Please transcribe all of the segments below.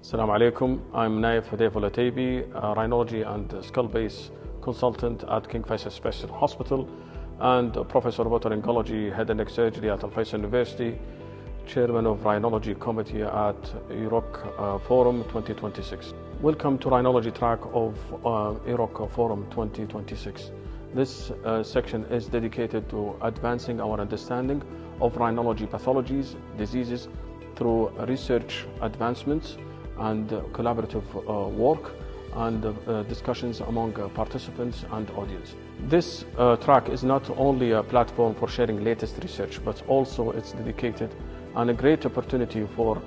Assalamu alaikum. I'm Naif Alotaibi, a rhinology and skull base consultant at King Faisal Special Hospital and Professor of Otolaryngology, Head and Neck Surgery at Al Faisal University, Chairman of Rhinology Committee at EROC Forum 2026. Welcome to Rhinology Track of EROC Forum 2026. This section is dedicated to advancing our understanding of rhinology pathologies, diseases through research advancements and collaborative work and discussions among participants and audience. This track is not only a platform for sharing latest research, but also it's dedicated and a great opportunity for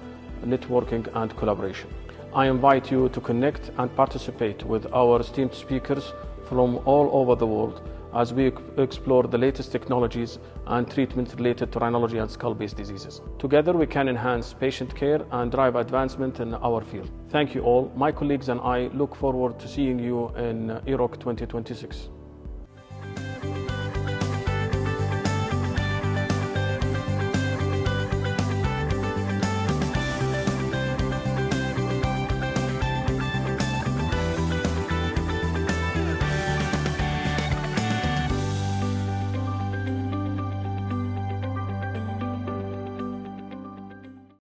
networking and collaboration. I invite you to connect and participate with our esteemed speakers from all over the world as we explore the latest technologies and treatments related to rhinology and skull-based diseases. Together we can enhance patient care and drive advancement in our field. Thank you all. My colleagues and I look forward to seeing you in EROC 2026.